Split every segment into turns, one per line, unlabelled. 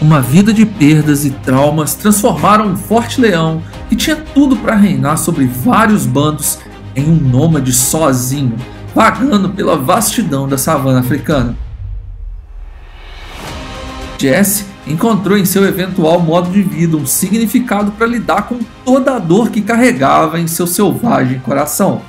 Uma vida de perdas e traumas transformaram um forte leão que tinha tudo para reinar sobre vários bandos em um nômade sozinho, vagando pela vastidão da savana africana. Jesse encontrou em seu eventual modo de vida um significado para lidar com toda a dor que carregava em seu selvagem coração.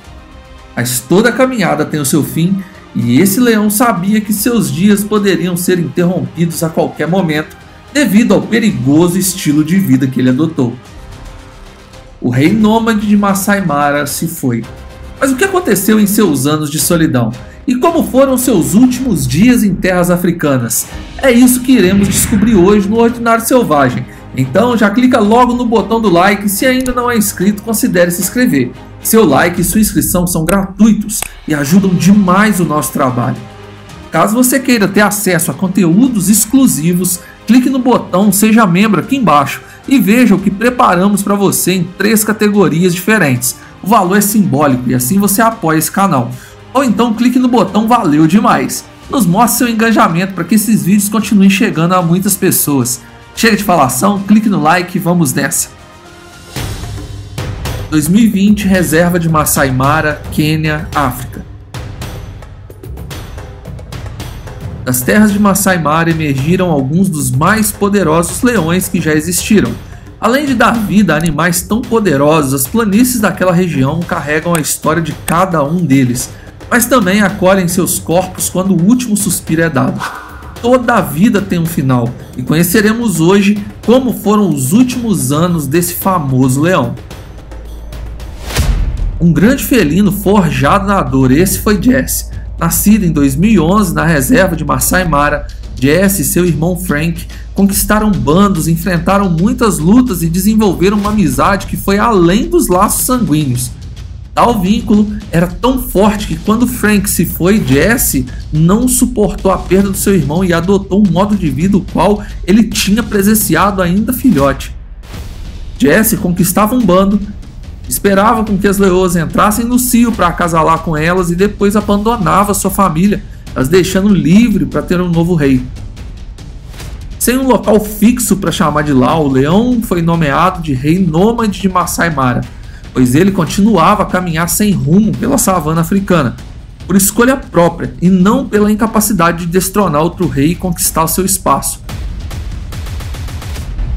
Mas toda caminhada tem o seu fim, e esse leão sabia que seus dias poderiam ser interrompidos a qualquer momento devido ao perigoso estilo de vida que ele adotou. O rei nômade de Masai Mara se foi. Mas o que aconteceu em seus anos de solidão? E como foram seus últimos dias em terras africanas? É isso que iremos descobrir hoje no Ordinário Selvagem. Então já clica logo no botão do like e se ainda não é inscrito, considere se inscrever. Seu like e sua inscrição são gratuitos e ajudam demais o nosso trabalho. Caso você queira ter acesso a conteúdos exclusivos, clique no botão Seja Membro aqui embaixo e veja o que preparamos para você em 3 categorias diferentes. O valor é simbólico e assim você apoia esse canal. Ou então clique no botão Valeu Demais. Nos mostre seu engajamento para que esses vídeos continuem chegando a muitas pessoas. Chega de falação, clique no like e vamos nessa. 2020, reserva de Masai Mara, Quênia, África. Das terras de Masai Mara emergiram alguns dos mais poderosos leões que já existiram. Além de dar vida a animais tão poderosos, as planícies daquela região carregam a história de cada um deles, mas também acolhem seus corpos quando o último suspiro é dado. Toda a vida tem um final, e conheceremos hoje como foram os últimos anos desse famoso leão. Um grande felino forjado na dor, esse foi Jesse. Nascido em 2011 na reserva de Masai Mara, Jesse e seu irmão Frank conquistaram bandos, enfrentaram muitas lutas e desenvolveram uma amizade que foi além dos laços sanguíneos. Tal vínculo era tão forte que quando Frank se foi, Jesse não suportou a perda do seu irmão e adotou um modo de vida o qual ele tinha presenciado ainda filhote. Jesse conquistava um bando, esperava com que as leoas entrassem no cio para acasalar com elas e depois abandonava sua família, as deixando livre para ter um novo rei. Sem um local fixo para chamar de lá, o leão foi nomeado de rei nômade de Masai Mara, pois ele continuava a caminhar sem rumo pela savana africana, por escolha própria e não pela incapacidade de destronar outro rei e conquistar o seu espaço.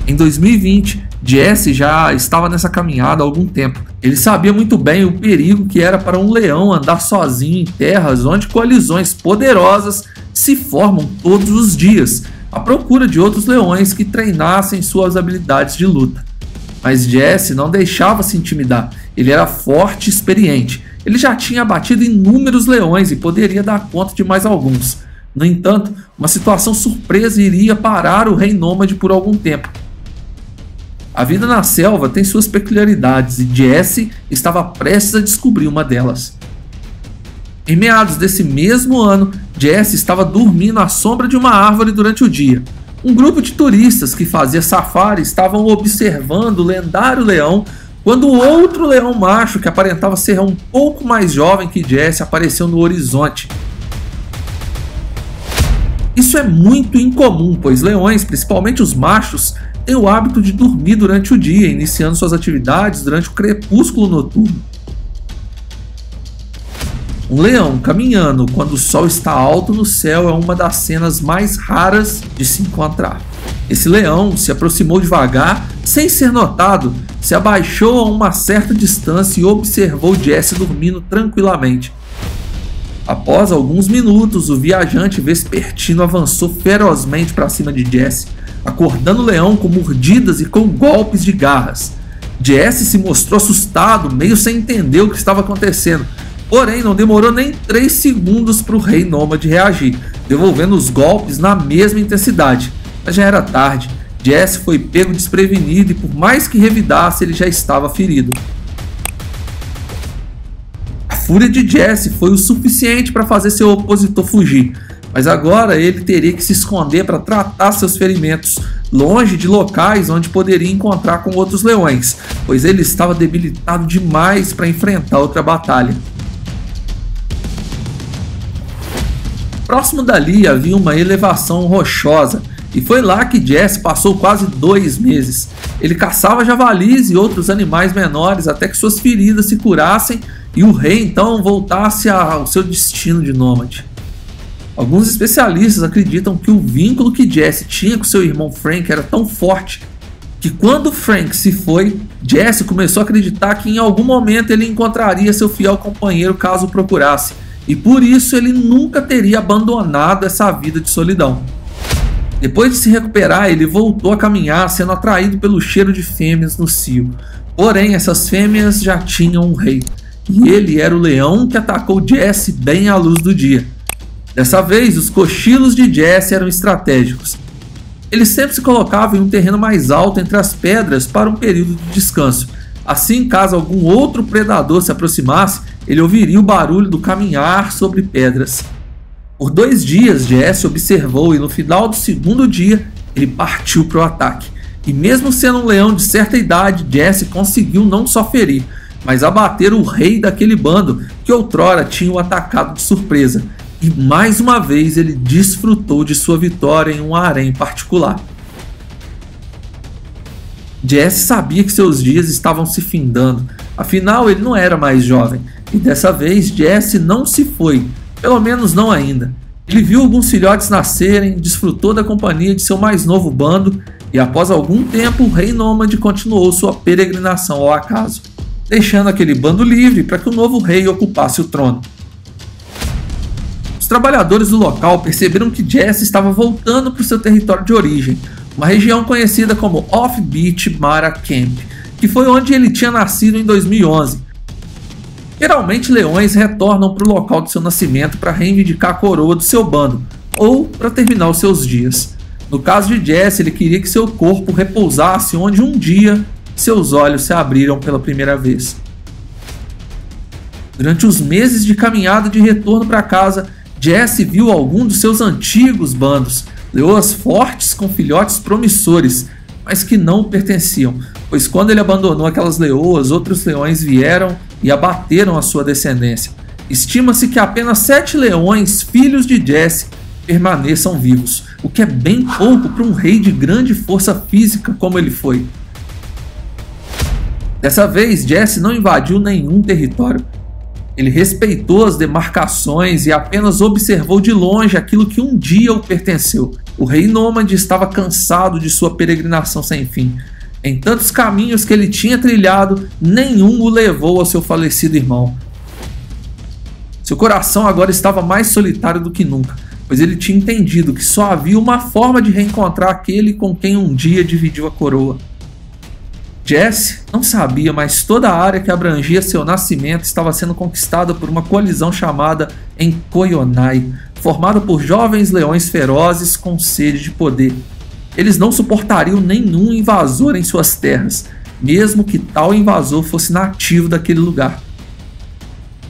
Em 2020, Jesse já estava nessa caminhada há algum tempo. Ele sabia muito bem o perigo que era para um leão andar sozinho em terras onde coalizões poderosas se formam todos os dias, à procura de outros leões que treinassem suas habilidades de luta. Mas Jesse não deixava se intimidar, ele era forte e experiente. Ele já tinha abatido inúmeros leões e poderia dar conta de mais alguns. No entanto, uma situação surpresa iria parar o rei nômade por algum tempo. A vida na selva tem suas peculiaridades e Jesse estava prestes a descobrir uma delas. Em meados desse mesmo ano, Jesse estava dormindo à sombra de uma árvore durante o dia. Um grupo de turistas que fazia safari estavam observando o lendário leão quando outro leão macho, que aparentava ser um pouco mais jovem que Jesse, apareceu no horizonte. Isso é muito incomum, pois leões, principalmente os machos, têm o hábito de dormir durante o dia, iniciando suas atividades durante o crepúsculo noturno. Um leão caminhando quando o sol está alto no céu é uma das cenas mais raras de se encontrar. Esse leão se aproximou devagar, sem ser notado, se abaixou a uma certa distância e observou Jesse dormindo tranquilamente. Após alguns minutos, o viajante vespertino avançou ferozmente para cima de Jesse, acordando o leão com mordidas e com golpes de garras. Jesse se mostrou assustado, meio sem entender o que estava acontecendo. Porém, não demorou nem 3 segundos para o rei nômade reagir, devolvendo os golpes na mesma intensidade. Mas já era tarde, Jesse foi pego desprevenido e por mais que revidasse, ele já estava ferido. A fúria de Jesse foi o suficiente para fazer seu opositor fugir, mas agora ele teria que se esconder para tratar seus ferimentos, longe de locais onde poderia encontrar com outros leões, pois ele estava debilitado demais para enfrentar outra batalha. Próximo dali havia uma elevação rochosa e foi lá que Jesse passou quase 2 meses. Ele caçava javalis e outros animais menores até que suas feridas se curassem e o rei então voltasse ao seu destino de nômade. Alguns especialistas acreditam que o vínculo que Jesse tinha com seu irmão Frank era tão forte que quando Frank se foi, Jesse começou a acreditar que em algum momento ele encontraria seu fiel companheiro caso o procurasse, e por isso ele nunca teria abandonado essa vida de solidão. Depois de se recuperar, ele voltou a caminhar, sendo atraído pelo cheiro de fêmeas no cio. Porém, essas fêmeas já tinham um rei, e ele era o leão que atacou Jesse bem à luz do dia. Dessa vez, os cochilos de Jesse eram estratégicos. Ele sempre se colocava em um terreno mais alto entre as pedras para um período de descanso. Assim, caso algum outro predador se aproximasse, ele ouviria o barulho do caminhar sobre pedras. Por 2 dias, Jesse observou e no final do 2º dia, ele partiu para o ataque. E mesmo sendo um leão de certa idade, Jesse conseguiu não só ferir, mas abater o rei daquele bando que outrora tinha o atacado de surpresa. E mais uma vez ele desfrutou de sua vitória em um harém particular. Jesse sabia que seus dias estavam se findando, afinal ele não era mais jovem, e dessa vez Jesse não se foi, pelo menos não ainda. Ele viu alguns filhotes nascerem, desfrutou da companhia de seu mais novo bando, e após algum tempo o rei nômade continuou sua peregrinação ao acaso, deixando aquele bando livre para que o novo rei ocupasse o trono. Os trabalhadores do local perceberam que Jesse estava voltando para o seu território de origem, uma região conhecida como Offbeat Mara Camp, que foi onde ele tinha nascido em 2011. Geralmente leões retornam para o local de seu nascimento para reivindicar a coroa do seu bando, ou para terminar os seus dias. No caso de Jesse, ele queria que seu corpo repousasse onde um dia seus olhos se abriram pela primeira vez. Durante os meses de caminhada de retorno para casa, Jesse viu algum dos seus antigos bandos, leoas fortes com filhotes promissores, mas que não pertenciam, pois quando ele abandonou aquelas leoas, outros leões vieram e abateram a sua descendência. Estima-se que apenas 7 leões, filhos de Jesse, permaneçam vivos, o que é bem pouco para um rei de grande força física como ele foi. Dessa vez, Jesse não invadiu nenhum território. Ele respeitou as demarcações e apenas observou de longe aquilo que um dia o pertenceu. O rei nômade estava cansado de sua peregrinação sem fim. Em tantos caminhos que ele tinha trilhado, nenhum o levou ao seu falecido irmão. Seu coração agora estava mais solitário do que nunca, pois ele tinha entendido que só havia uma forma de reencontrar aquele com quem um dia dividiu a coroa. Jesse não sabia, mas toda a área que abrangia seu nascimento estava sendo conquistada por uma coalizão chamada Enkoyonai, formada por jovens leões ferozes com sede de poder. Eles não suportariam nenhum invasor em suas terras, mesmo que tal invasor fosse nativo daquele lugar.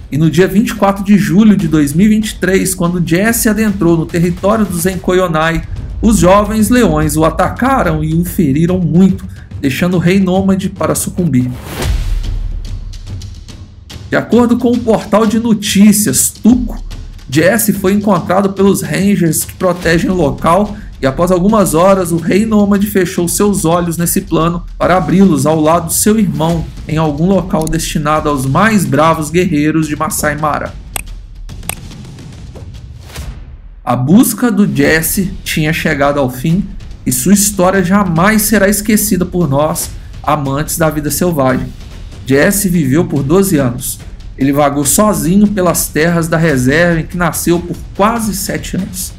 E no dia 24 de julho de 2023, quando Jesse adentrou no território dos Enkoyonai, os jovens leões o atacaram e o feriram muito, deixando o rei nômade para sucumbir. De acordo com o portal de notícias Tuco, Jesse foi encontrado pelos Rangers que protegem o local e após algumas horas o rei nômade fechou seus olhos nesse plano para abri-los ao lado do seu irmão em algum local destinado aos mais bravos guerreiros de Masai Mara. A busca do Jesse tinha chegado ao fim e sua história jamais será esquecida por nós, amantes da vida selvagem. Jesse viveu por 12 anos. Ele vagou sozinho pelas terras da reserva em que nasceu por quase 7 anos.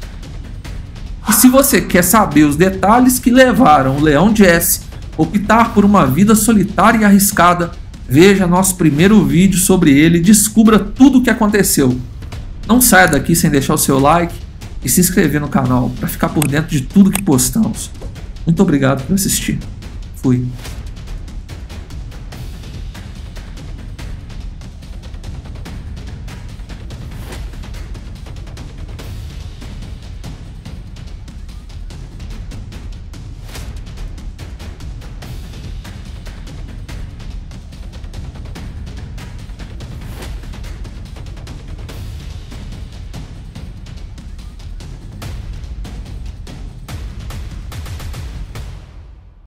E se você quer saber os detalhes que levaram o leão Jesse a optar por uma vida solitária e arriscada, veja nosso primeiro vídeo sobre ele e descubra tudo o que aconteceu. Não saia daqui sem deixar o seu like e se inscrever no canal para ficar por dentro de tudo que postamos. Muito obrigado por assistir. Fui.